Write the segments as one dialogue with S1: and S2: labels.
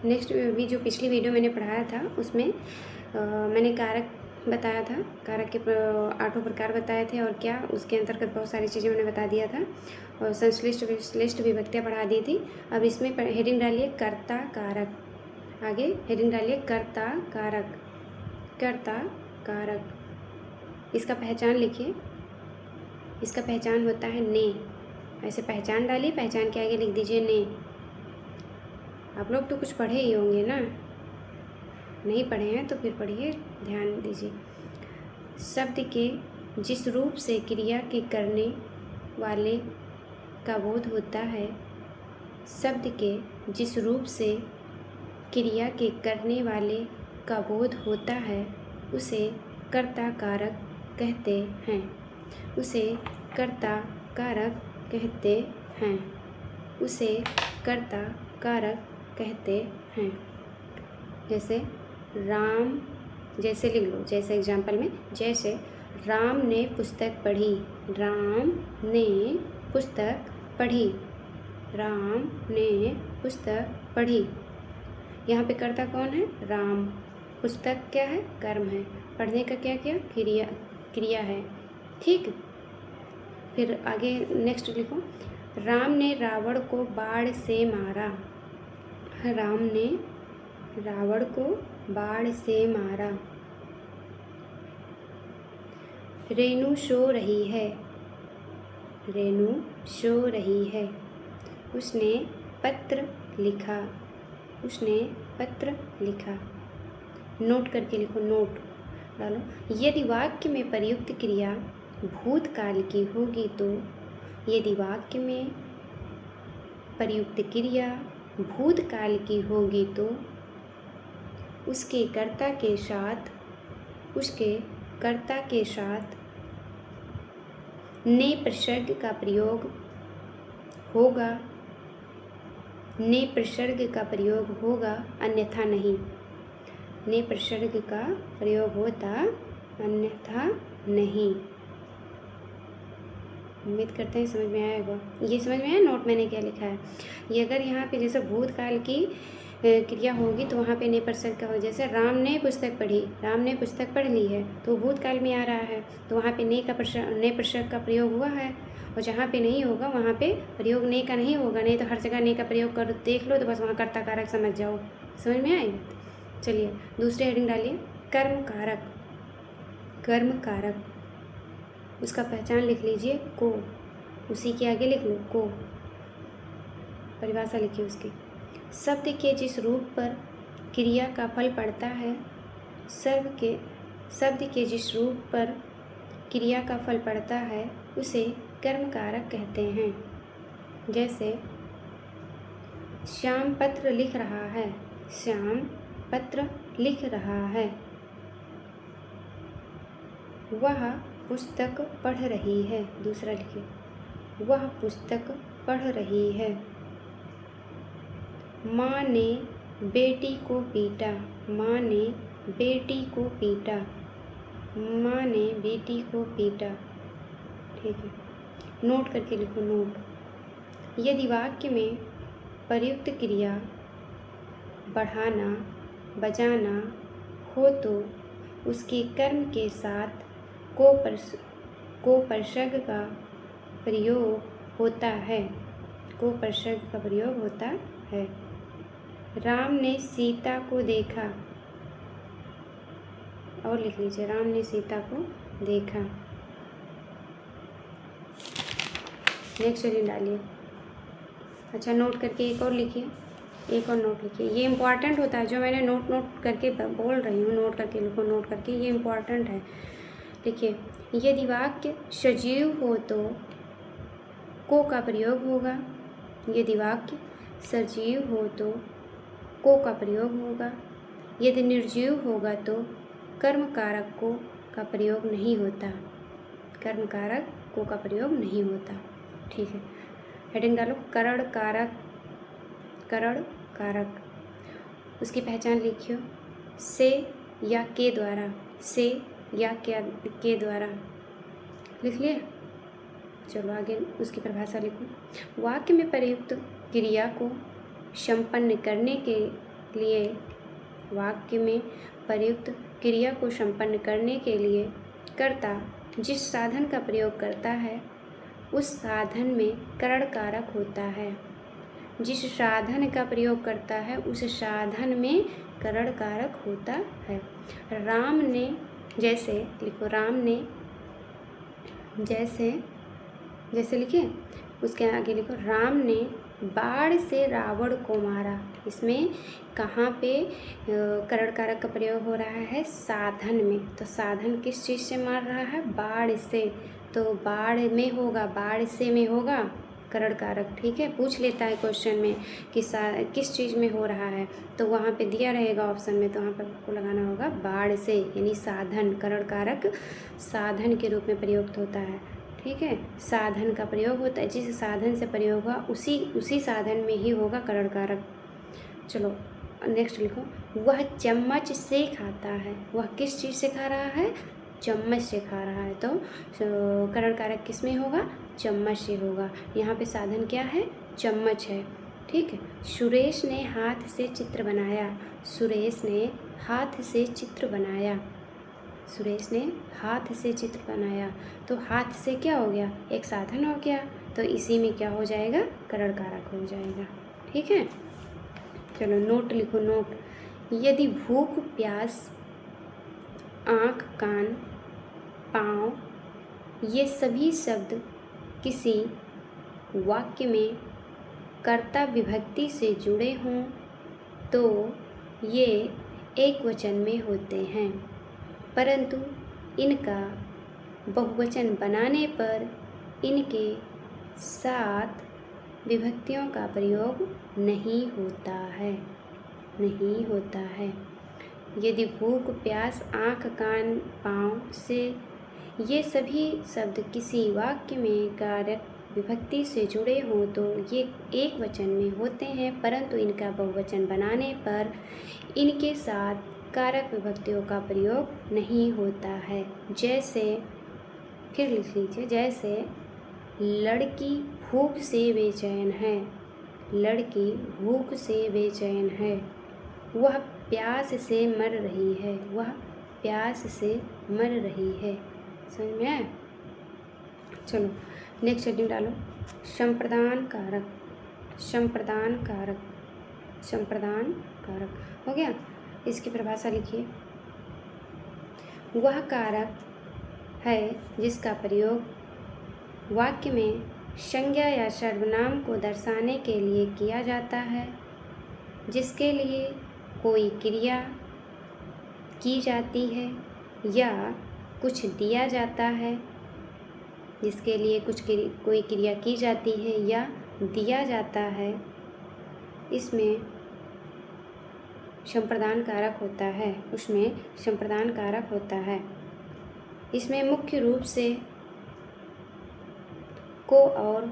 S1: Next भी जो पिछली वीडियो मैंने पढ़ाया था उसमें मैंने कारक बताया था, कारक के 8 प्रकार बताए थे और क्या उसके अंतर्गत बहुत सारी चीज़ें मैंने बता दिया था और संश्लिष्ट विश्लिष्ट विभक्तियाँ पढ़ा दी थी। अब इसमें हेडिंग डालिए कर्ता कारक, आगे हेडिंग डालिए कर्ता कारक, कर्ता कारक। इसका पहचान लिखिए, इसका पहचान होता है ने। ऐसे पहचान डालिए, पहचान के आगे लिख दीजिए ने। आप लोग तो कुछ पढ़े ही होंगे ना, नहीं पढ़े हैं तो फिर पढ़िए, ध्यान दीजिए। शब्द के जिस रूप से क्रिया के करने वाले का बोध होता है, शब्द के जिस रूप से क्रिया के करने वाले का बोध होता है उसे कर्ता कारक कहते हैं, उसे कर्ता कारक कहते हैं, उसे कर्ता कारक कहते हैं। जैसे राम, जैसे लिख लो, जैसे एग्जाम्पल में, जैसे राम ने पुस्तक पढ़ी, राम ने पुस्तक पढ़ी, राम ने पुस्तक पढ़ी। यहाँ पे कर्ता कौन है? राम। पुस्तक क्या है? कर्म है। पढ़ने का क्या किया? क्रिया है। ठीक। फिर आगे नेक्स्ट लिखो, राम ने रावण को बाण से मारा, राम ने रावण को बाण से मारा। रेणु सो रही है, रेणु सो रही है। उसने पत्र लिखा, उसने पत्र लिखा। नोट करके लिखो, नोट डालो। यदि वाक्य में प्रयुक्त क्रिया भूतकाल की होगी तो, यदि वाक्य में प्रयुक्त क्रिया भूतकाल की होगी तो उसके कर्ता के साथ, उसके कर्ता के साथ ने प्रसर्ग का प्रयोग होगा, ने प्रसर्ग का प्रयोग होगा, अन्यथा नहीं। ने प्रसर्ग का प्रयोग होता, अन्यथा नहीं। उम्मीद करते हैं समझ में आया होगा। ये समझ में आया नोट मैंने क्या लिखा है। ये अगर यहाँ पे जैसे भूतकाल की क्रिया होगी तो वहाँ पे ने प्रसर्ग का हो। जैसे राम ने पुस्तक पढ़ी, राम ने पुस्तक पढ़ ली है तो भूतकाल में आ रहा है, तो वहाँ पे ने प्रसर्ग का प्रयोग हुआ है। और जहाँ पे नहीं होगा वहाँ पे प्रयोग ने का नहीं होगा, नहीं तो हर जगह ने का प्रयोग करो, देख लो तो बस वहाँ कर्ता कारक समझ जाओ। समझ में आई? चलिए दूसरे हेडिंग डालिए, कर्म कारक, कर्म कारक। उसका पहचान लिख लीजिए को, उसी के आगे लिख लो को, परिभाषा लिखिए उसकी। शब्द के जिस रूप पर क्रिया का फल पड़ता है, शब्द के जिस रूप पर क्रिया का फल पड़ता है उसे कर्म कारक कहते हैं। जैसे श्याम पत्र लिख रहा है, श्याम पत्र लिख रहा है। वह पुस्तक पढ़ रही है, दूसरा लिखिए, वह पुस्तक पढ़ रही है। माँ ने बेटी को पीटा, माँ ने बेटी को पीटा, माँ ने बेटी को पीटा। ठीक है, नोट करके लिखो, नोट। यदि वाक्य में प्रयुक्त क्रिया बढ़ाना बजाना हो तो उसके कर्म के साथ को प्रसर्ग का प्रयोग होता है, को प्रसर्ग का प्रयोग होता है। राम ने सीता को देखा, और लिख लीजिए, राम ने सीता को देखा। नेक्स्ट हेडिंग डालिए। अच्छा नोट करके एक और लिखिए, एक और नोट लिखिए। ये इम्पॉर्टेंट होता है, जो मैंने नोट करके बोल रही हूँ, नोट करके लिखो, नोट करके, ये इम्पॉर्टेंट है। लिखिए, यदि वाक्य सजीव हो तो को का प्रयोग होगा, यदि वाक्य सजीव हो तो को का प्रयोग होगा, यदि निर्जीव होगा तो कर्म कारक को का प्रयोग नहीं होता, कर्म कारक को का प्रयोग नहीं होता। ठीक है, हेडिंग डालो, करण कारक, करण कारक। उसकी पहचान लिखियो, से या के द्वारा, से या क्या के द्वारा। लिख लिया? चलो आगे उसकी परिभाषा लिखो। वाक्य में प्रयुक्त क्रिया को संपन्न करने के लिए वाक्य में प्रयुक्त क्रिया को संपन्न करने के लिए कर्ता जिस साधन का प्रयोग करता है उस साधन में करण कारक होता है। जिस साधन का प्रयोग करता है उस साधन में करण कारक होता है। राम ने, जैसे लिखो, राम ने, जैसे जैसे लिखे, उसके आगे लिखो, राम ने बाण से रावण को मारा। इसमें कहाँ पे करण कारक का प्रयोग हो रहा है? साधन में। तो साधन किस चीज़ से मार रहा है? बाण से। तो बाण में होगा, बाण से में होगा करण कारक। ठीक है, पूछ लेता है क्वेश्चन में कि किस चीज़ में हो रहा है, तो वहाँ पे दिया रहेगा ऑप्शन में, तो वहाँ पर आपको लगाना होगा बाण से, यानी साधन। करण कारक साधन के रूप में प्रयुक्त होता है। ठीक है, साधन का प्रयोग होता है, जिस साधन से प्रयोग हुआ उसी साधन में ही होगा करण कारक। चलो नेक्स्ट लिखो, वह चम्मच से खाता है। वह किस चीज़ से खा रहा है? चम्मच से खा रहा है। तो करण कारक किस में होगा? चम्मच से होगा। यहाँ पे साधन क्या है? चम्मच है। ठीक है, सुरेश ने हाथ से चित्र बनाया। सुरेश ने हाथ से चित्र बनाया। सुरेश ने हाथ से चित्र बनाया। तो हाथ से क्या हो गया? एक साधन हो गया, तो इसी में क्या हो जाएगा? करण कारक हो जाएगा। ठीक है, चलो नोट लिखो। नोट, यदि भूख, प्यास, आँख, कान, पाँव, ये सभी शब्द किसी वाक्य में कर्ता विभक्ति से जुड़े हों तो ये एक वचन में होते हैं, परंतु इनका बहुवचन बनाने पर इनके साथ विभक्तियों का प्रयोग नहीं होता है। नहीं होता है। यदि भूख, प्यास, आँख, कान, पाँव से ये सभी शब्द किसी वाक्य में कारक विभक्ति से जुड़े हों तो ये एक वचन में होते हैं, परंतु इनका बहुवचन बनाने पर इनके साथ कारक विभक्तियों का प्रयोग नहीं होता है। जैसे, फिर लिख लीजिए, जैसे लड़की भूख से बेचैन है। लड़की भूख से बेचैन है। वह प्यास से मर रही है। वह प्यास से मर रही है। समझ में आया? चलो नेक्स्ट हेडिंग डालो, संप्रदान कारक। संप्रदान कारक, संप्रदान कारक हो गया। इसकी परिभाषा लिखिए, वह कारक है जिसका प्रयोग वाक्य में संज्ञा या सर्वनाम को दर्शाने के लिए किया जाता है, जिसके लिए कोई क्रिया की जाती है या कुछ दिया जाता है। जिसके लिए कोई क्रिया की जाती है या दिया जाता है, इसमें संप्रदान कारक होता है। उसमें संप्रदान कारक होता है। इसमें मुख्य रूप से को और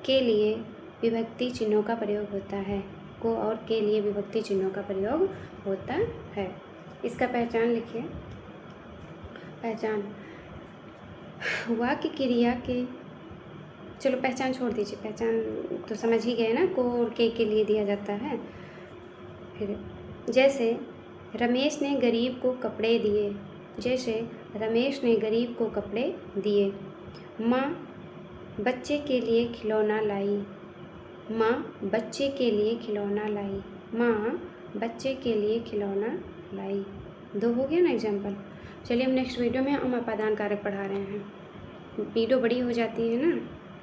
S1: के लिए विभक्ति चिन्हों का प्रयोग होता है। को और के लिए विभक्ति चिन्हों का प्रयोग होता है। इसका पहचान लिखिए। पहचान, वाक्य क्रिया के, चलो पहचान छोड़ दीजिए, पहचान तो समझ ही गए ना, को और के लिए दिया जाता है। फिर जैसे रमेश ने गरीब को कपड़े दिए। जैसे रमेश ने गरीब को कपड़े दिए। माँ बच्चे के लिए खिलौना लाई। माँ बच्चे के लिए खिलौना लाई। माँ बच्चे के लिए खिलौना लाई। 2 हो गया ना एग्जाम्पल। चलिए हम नेक्स्ट वीडियो में हम अपादान कारक पढ़ा रहे हैं। वीडियो बड़ी हो जाती है ना।